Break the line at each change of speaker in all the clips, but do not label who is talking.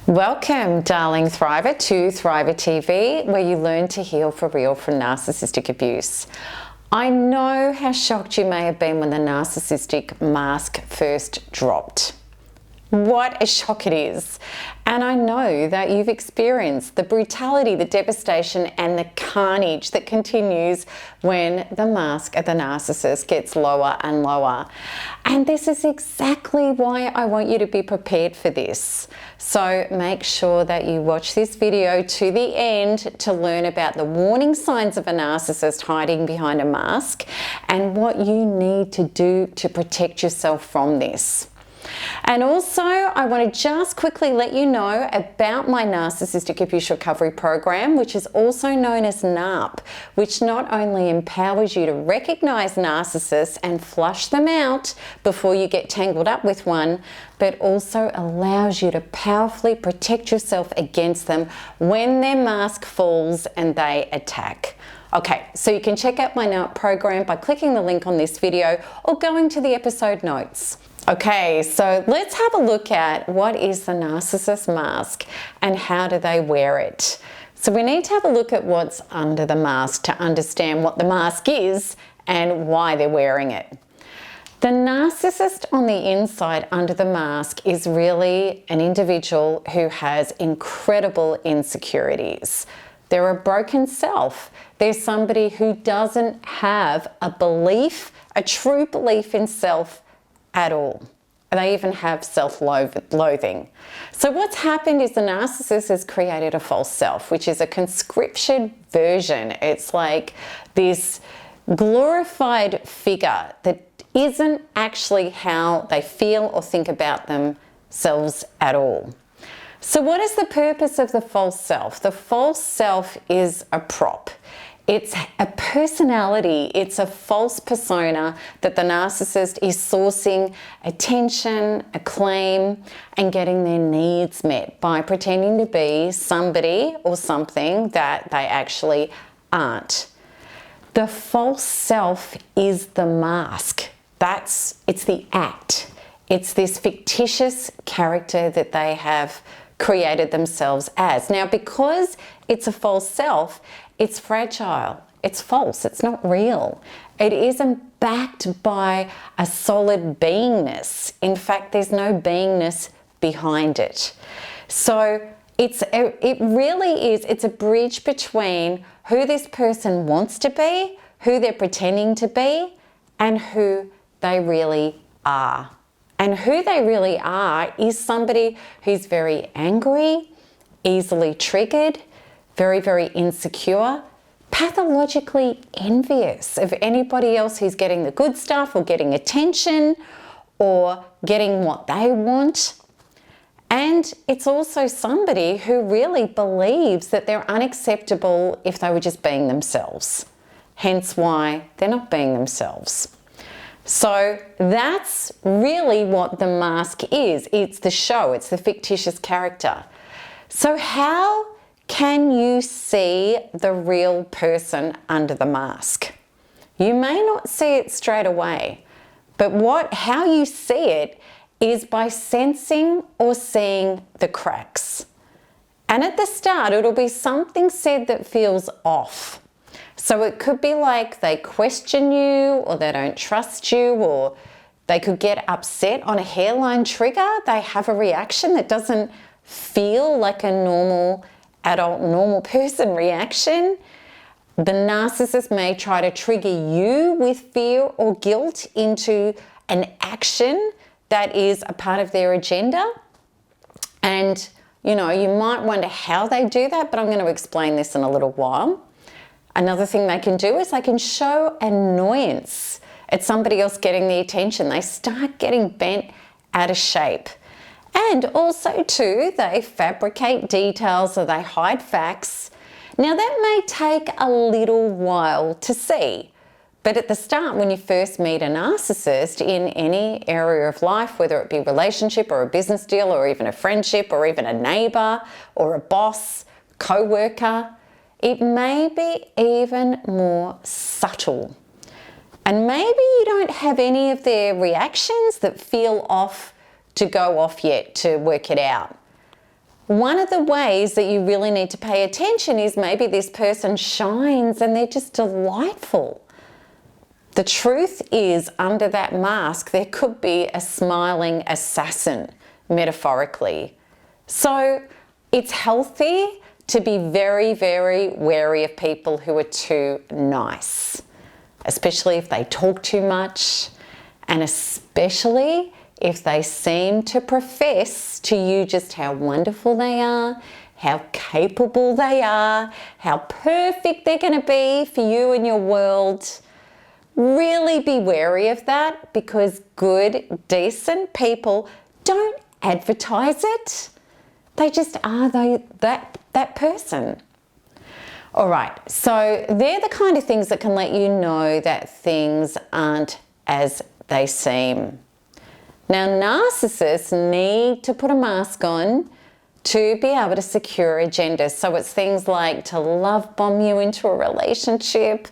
Welcome, darling Thriver, to Thriver TV, where you learn to heal for real from narcissistic abuse. I know how shocked you may have been when the narcissistic mask first dropped. What a shock it is. And I know that you've experienced the brutality, the devastation, and the carnage that continues when the mask of the narcissist gets lower and lower. And this is exactly why I want you to be prepared for this. So make sure that you watch this video to the end to learn about the warning signs of a narcissist hiding behind a mask and what you need to do to protect yourself from this. And also, I want to just quickly let you know about my Narcissistic Abuse Recovery Program, which is also known as NARP, which not only empowers you to recognize narcissists and flush them out before you get tangled up with one, but also allows you to powerfully protect yourself against them when their mask falls and they attack. Okay, so you can check out my NARP program by clicking the link on this video or going to the episode notes. Okay, so let's have a look at what is the narcissist mask and how do they wear it. So we need to have a look at what's under the mask to understand what the mask is and why they're wearing it. The narcissist on the inside under the mask is really an individual who has incredible insecurities. They're a broken self. They're somebody who doesn't have a belief, a true belief in self at all. They even have self-loathing. So what's happened is the narcissist has created a false self, which is a conscription version. It's like this glorified figure that isn't actually how they feel or think about themselves at all. So what is the purpose of the false self? The false self is a prop. It's a personality, it's a false persona that the narcissist is sourcing attention, acclaim, and getting their needs met by pretending to be somebody or something that they actually aren't. The false self is the mask. It's the act. It's this fictitious character that they have created themselves as. Now, because it's a false self, it's fragile, it's false, it's not real. It isn't backed by a solid beingness. In fact, there's no beingness behind it. So it's a bridge between who this person wants to be, who they're pretending to be, and who they really are. And who they really are is somebody who's very angry, easily triggered, very, very insecure, pathologically envious of anybody else who's getting the good stuff or getting attention or getting what they want. And it's also somebody who really believes that they're unacceptable if they were just being themselves. Hence why they're not being themselves. So that's really what the mask is. It's the show, it's the fictitious character. So how can you see the real person under the mask? You may not see it straight away, but how you see it is by sensing or seeing the cracks. And at the start, it'll be something said that feels off. So it could be like they question you, or they don't trust you, or they could get upset on a hairline trigger. They have a reaction that doesn't feel like a normal adult, normal person reaction. The narcissist may try to trigger you with fear or guilt into an action that is a part of their agenda. And, you might wonder how they do that, but I'm going to explain this in a little while. Another thing they can do is they can show annoyance at somebody else getting the attention. They start getting bent out of shape. And also too, they fabricate details or they hide facts. Now that may take a little while to see, but at the start when you first meet a narcissist in any area of life, whether it be a relationship or a business deal or even a friendship or even a neighbor or a boss, co-worker, it may be even more subtle. And maybe you don't have any of their reactions that feel off to go off yet to work it out. one of the ways that you really need to pay attention is maybe this person shines and they're just delightful. The truth is, under that mask, there could be a smiling assassin, metaphorically. So it's healthy to be very, very wary of people who are too nice, especially if they talk too much, and especially if they seem to profess to you just how wonderful they are, how capable they are, how perfect they're going to be for you and your world. Really be wary of that, because good, decent people don't advertise it. They just are that person. All right, so they're the kind of things that can let you know that things aren't as they seem. Now, narcissists need to put a mask on to be able to secure agendas. So it's things like to love bomb you into a relationship.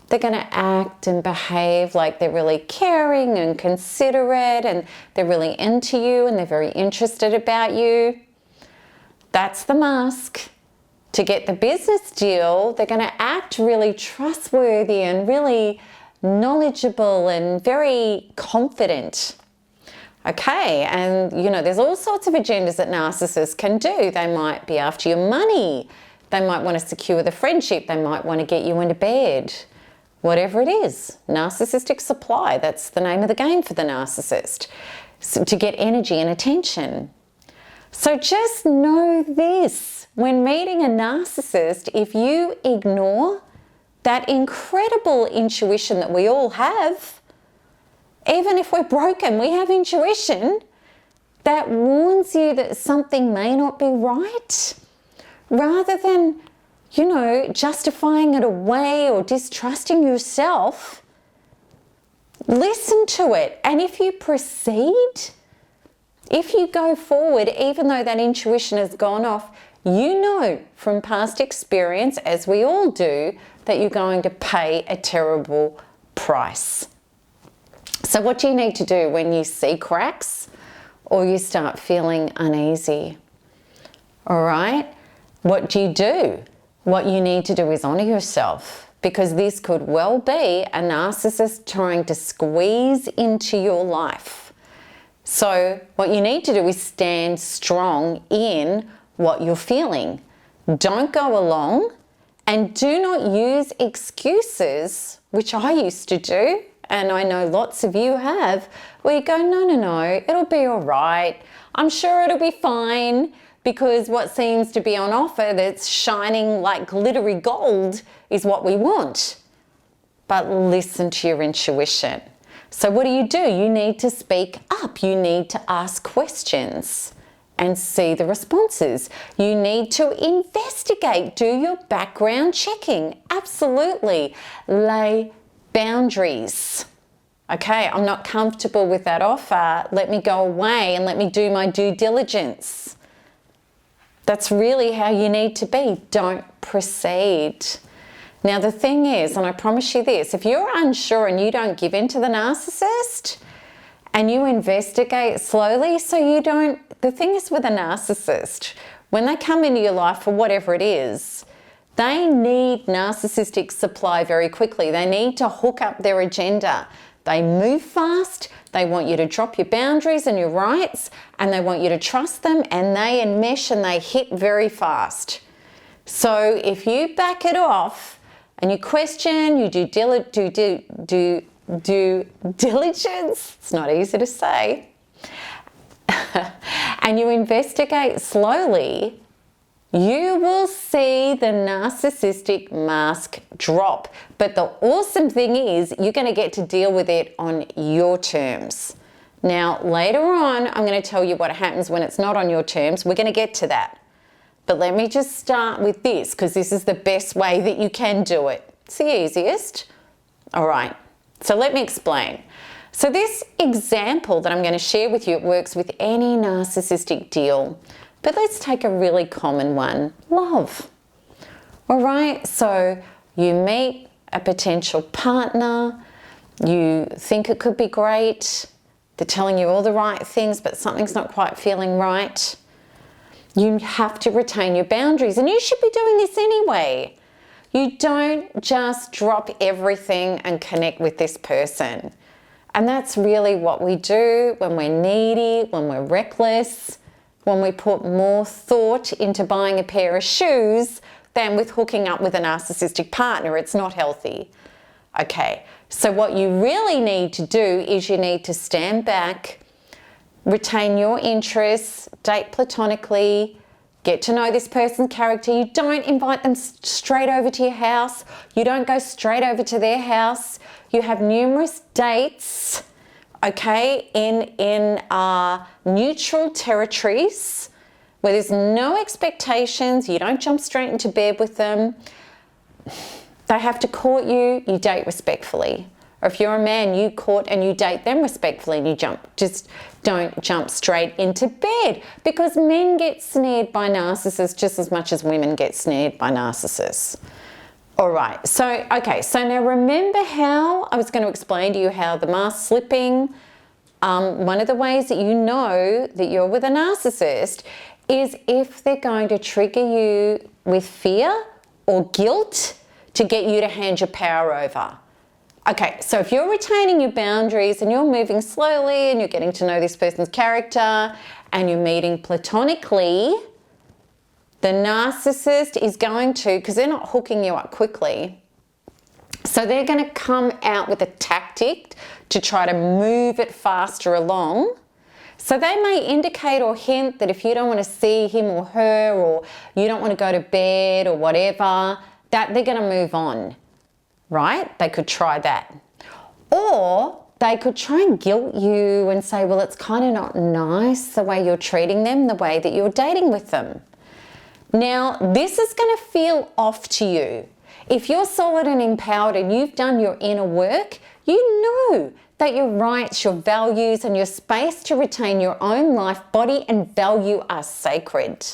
They're going to act and behave like they're really caring and considerate, and they're really into you and they're very interested about you. That's the mask. To get the business deal, they're going to act really trustworthy and really knowledgeable and very confident. Okay, and there's all sorts of agendas that narcissists can do. They might be after your money. They might want to secure the friendship. They might want to get you into bed. Whatever it is, narcissistic supply, that's the name of the game for the narcissist, so to get energy and attention. So just know this, when meeting a narcissist, if you ignore that incredible intuition that we all have, even if we're broken, we have intuition that warns you that something may not be right, rather than justifying it away or distrusting yourself. Listen to it. And if you proceed, if you go forward, even though that intuition has gone off, you know from past experience, as we all do, that you're going to pay a terrible price. So what do you need to do when you see cracks or you start feeling uneasy? All right? What do you do? What you need to do is honor yourself, because this could well be a narcissist trying to squeeze into your life. So what you need to do is stand strong in what you're feeling. Don't go along, and do not use excuses, which I used to do, and I know lots of you have, where you go, no, it'll be all right. I'm sure it'll be fine. Because what seems to be on offer that's shining like glittery gold is what we want. But listen to your intuition. So what do? You need to speak up. You need to ask questions and see the responses. You need to investigate. Do your background checking. Absolutely. Lay boundaries. Okay, I'm not comfortable with that offer. Let me go away and let me do my due diligence. That's really how you need to be. Don't proceed. Now, the thing is, and I promise you this, if you're unsure and you don't give in to the narcissist and you investigate slowly, the thing is with a narcissist, when they come into your life for whatever it is, they need narcissistic supply very quickly. They need to hook up their agenda. They move fast, they want you to drop your boundaries and your rights, and they want you to trust them, and they enmesh and they hit very fast. So if you back it off and you question, you do diligence, it's not easy to say, and you investigate slowly, you will see the narcissistic mask drop. But the awesome thing is you're going to get to deal with it on your terms. Now, later on, I'm going to tell you what happens when it's not on your terms. We're going to get to that. But let me just start with this, because this is the best way that you can do it. It's the easiest. All right, so let me explain. So this example that I'm going to share with you, it works with any narcissistic deal. But let's take a really common one, love. All right, so you meet a potential partner, you think it could be great, they're telling you all the right things, but something's not quite feeling right. You have to retain your boundaries, and you should be doing this anyway. You don't just drop everything and connect with this person. And that's really what we do when we're needy, when we're reckless, when we put more thought into buying a pair of shoes than with hooking up with a narcissistic partner. It's not healthy. Okay, so what you really need to do is you need to stand back, retain your interests, date platonically, get to know this person's character. You don't invite them straight over to your house. You don't go straight over to their house. You have numerous dates, okay, in neutral territories where there's no expectations. You don't jump straight into bed with them. They have to court you, you date respectfully. Or if you're a man, you court and you date them respectfully and you just don't jump straight into bed, because men get snared by narcissists just as much as women get snared by narcissists. All right, so now remember how I was going to explain to you how the mask slipping, one of the ways that you know that you're with a narcissist is if they're going to trigger you with fear or guilt to get you to hand your power over. Okay, so if you're retaining your boundaries and you're moving slowly and you're getting to know this person's character and you're meeting platonically, the narcissist is going to, because they're not hooking you up quickly, so they're going to come out with a tactic to try to move it faster along. So they may indicate or hint that if you don't want to see him or her, or you don't want to go to bed or whatever, that they're going to move on. Right? They could try that. Or they could try and guilt you and say, well, it's kind of not nice the way you're treating them, the way that you're dating with them. Now, this is going to feel off to you. If you're solid and empowered and you've done your inner work, you know that your rights, your values, and your space to retain your own life, body, and value are sacred.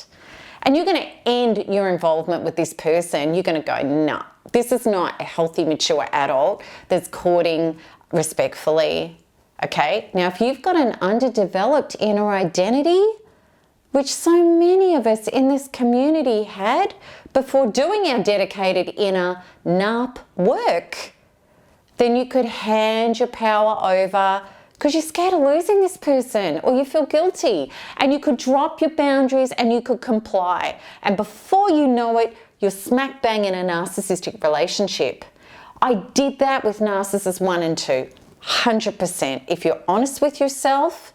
And you're going to end your involvement with this person. You're going to go, nah, this is not a healthy, mature adult that's courting respectfully. Okay? Now, if you've got an underdeveloped inner identity, which so many of us in this community had before doing our dedicated inner NARP work, then you could hand your power over because you're scared of losing this person or you feel guilty, and you could drop your boundaries and you could comply. And before you know it, you're smack bang in a narcissistic relationship. I did that with Narcissist 1 and 2, 100%. If you're honest with yourself,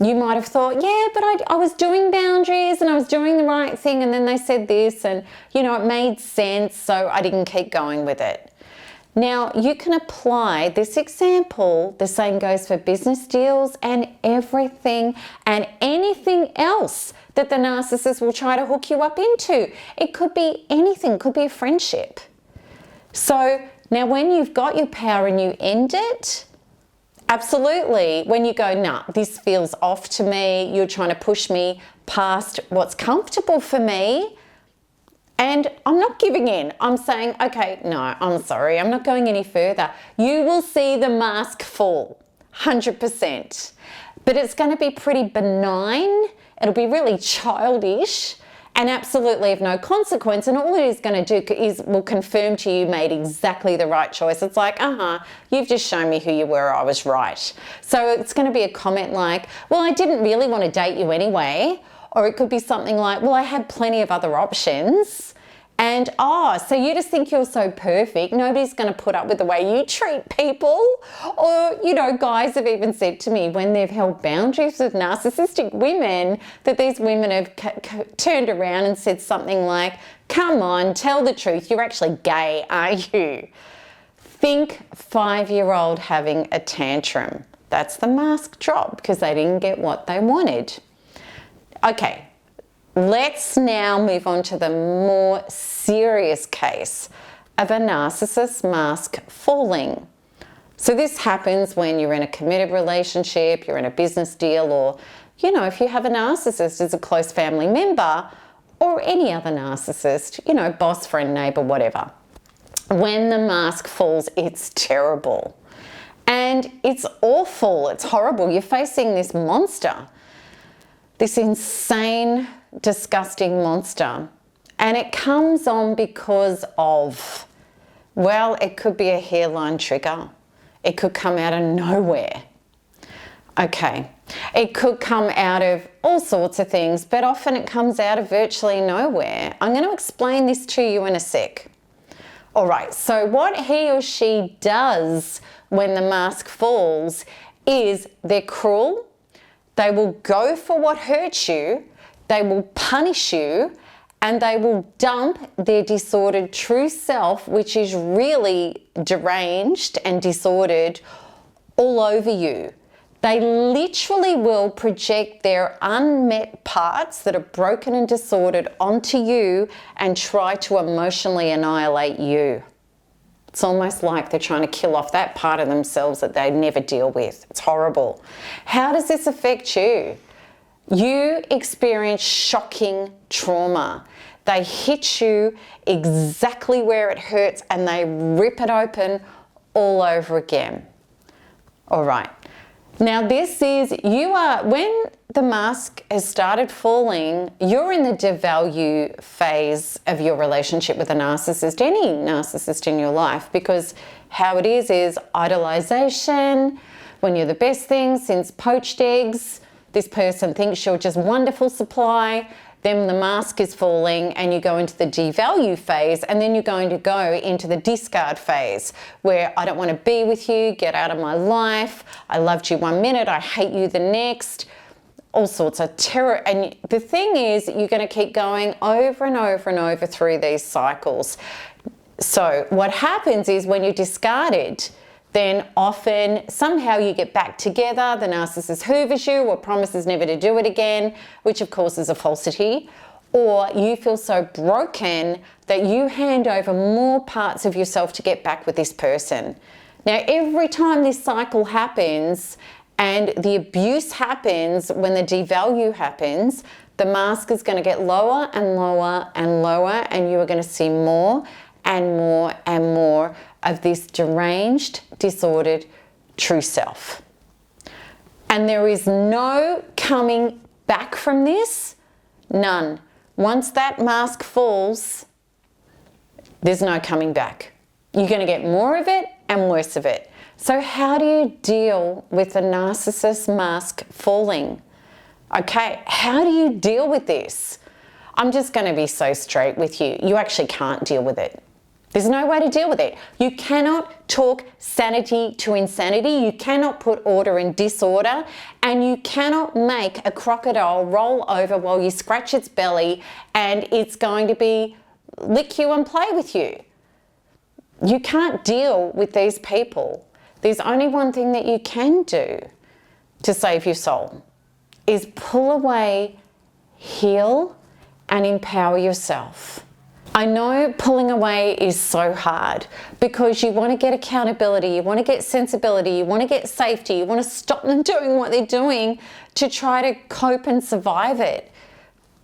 you might have thought, yeah, but I was doing boundaries and I was doing the right thing, and then they said this and, it made sense, so I didn't keep going with it. Now, you can apply this example, the same goes for business deals and everything and anything else that the narcissist will try to hook you up into. It could be anything, it could be a friendship. So now when you've got your power and you end it, absolutely, when you go, nah, this feels off to me, you're trying to push me past what's comfortable for me, and I'm not giving in. I'm saying, okay, no, I'm sorry, I'm not going any further. You will see the mask fall, 100%. But it's going to be pretty benign. It'll be really childish and absolutely of no consequence. And all it is going to do is will confirm to you made exactly the right choice. It's like, you've just shown me who you were. I was right. So it's going to be a comment like, well, I didn't really want to date you anyway. Or it could be something like, well, I had plenty of other options. And, so you just think you're so perfect. Nobody's going to put up with the way you treat people. Or, guys have even said to me when they've held boundaries with narcissistic women that these women have turned around and said something like, come on, tell the truth. You're actually gay, aren't you? Think 5-year-old having a tantrum. That's the mask drop because they didn't get what they wanted. Okay, let's now move on to the more serious case of a narcissist mask falling. So this happens when you're in a committed relationship, you're in a business deal, or, if you have a narcissist as a close family member or any other narcissist, boss, friend, neighbor, whatever. When the mask falls, it's terrible. And it's awful, it's horrible. You're facing this monster. This insane disgusting monster. And it comes on because of, well, it could be a hairline trigger. It could come out of nowhere. Okay, it could come out of all sorts of things, but often it comes out of virtually nowhere. I'm going to explain this to you in a sec. All right, so what he or she does when the mask falls is they're cruel. They will go for what hurts you. They will punish you, and they will dump their disordered true self, which is really deranged and disordered, all over you. They literally will project their unmet parts that are broken and disordered onto you and try to emotionally annihilate you. It's almost like they're trying to kill off that part of themselves that they never deal with. It's horrible. How does this affect you? You experience shocking trauma. They hit you exactly where it hurts and they rip it open all over again. All right. Now this is, when the mask has started falling, you're in the devalue phase of your relationship with a narcissist, any narcissist in your life, because how it is idolization. When you're the best thing since poached eggs, this person thinks you're just wonderful supply. Then the mask is falling and you go into the devalue phase, and then you're going to go into the discard phase where I don't want to be with you, get out of my life, I loved you one minute, I hate you the next, all sorts of terror. And the thing is, you're going to keep going over and over and over through these cycles. So what happens is when you're discarded, then often somehow you get back together, the narcissist hoovers you or promises never to do it again, which of course is a falsity, or you feel so broken that you hand over more parts of yourself to get back with this person. Now, every time this cycle happens and the abuse happens, when the devalue happens, the mask is going to get lower and lower and lower, and you are going to see more and more and more of this deranged, disordered true self. And there is no coming back from this, none. Once that mask falls, there's no coming back. You're going to get more of it and worse of it. So how do you deal with the narcissist mask falling? Okay, how do you deal with this? I'm just going to be so straight with you. You actually can't deal with it. There's no way to deal with it. You cannot talk sanity to insanity. You cannot put order in disorder, and you cannot make a crocodile roll over while you scratch its belly and it's going to lick you and play with you. You can't deal with these people. There's only one thing that you can do to save your soul, is pull away, heal, and empower yourself. I know pulling away is so hard because you want to get accountability, you want to get sensibility, you want to get safety, you want to stop them doing what they're doing to try to cope and survive it.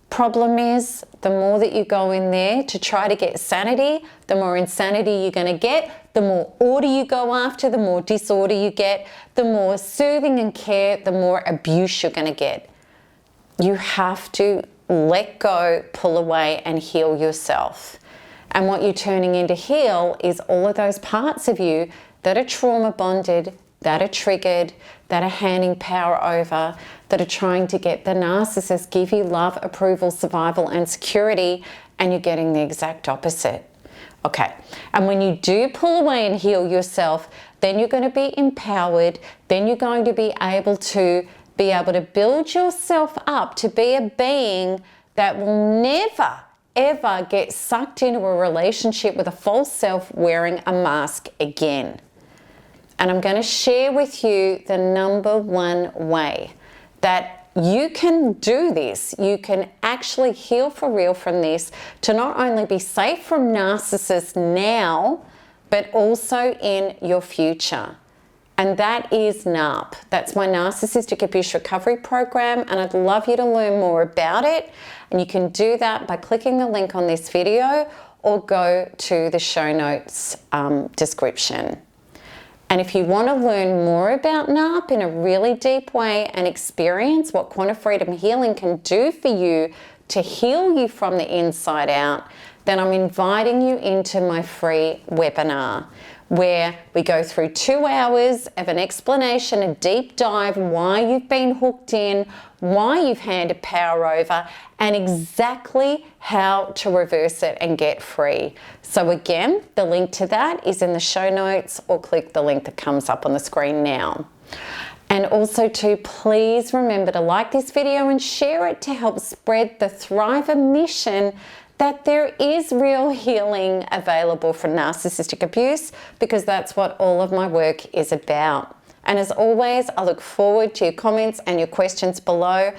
Problem is, the more that you go in there to try to get sanity, the more insanity you're going to get, the more order you go after, the more disorder you get, the more soothing and care, the more abuse you're going to get. You have to let go, pull away, and heal yourself. And what you're turning in to heal is all of those parts of you that are trauma bonded, that are triggered, that are handing power over, that are trying to get the narcissist give you love, approval, survival, and security, and you're getting the exact opposite. Okay, and when you do pull away and heal yourself, then you're going to be empowered, then you're going to be able to build yourself up to be a being that will never, ever get sucked into a relationship with a false self wearing a mask again. And I'm going to share with you the number one way that you can do this. You can actually heal for real from this, to not only be safe from narcissists now, but also in your future. And that is NARP. That's my Narcissistic Abuse Recovery Program, and I'd love you to learn more about it. And you can do that by clicking the link on this video or go to the show notes description. And if you want to learn more about NARP in a really deep way and experience what quantum freedom healing can do for you to heal you from the inside out, then I'm inviting you into my free webinar, where we go through 2 hours of an explanation, a deep dive, why you've been hooked in, why you've handed power over, and exactly how to reverse it and get free. So again, the link to that is in the show notes, or click the link that comes up on the screen now. And also too, please remember to like this video and share it to help spread the Thriver mission that there is real healing available from narcissistic abuse, because that's what all of my work is about. And as always, I look forward to your comments and your questions below,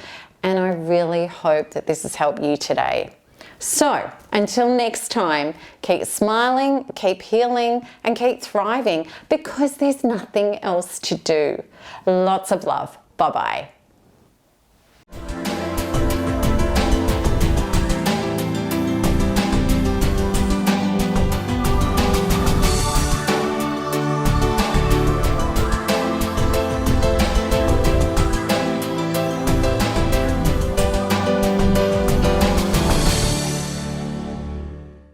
and I really hope that this has helped you today. So until next time, keep smiling, keep healing, and keep thriving, because there's nothing else to do. Lots of love. Bye-bye.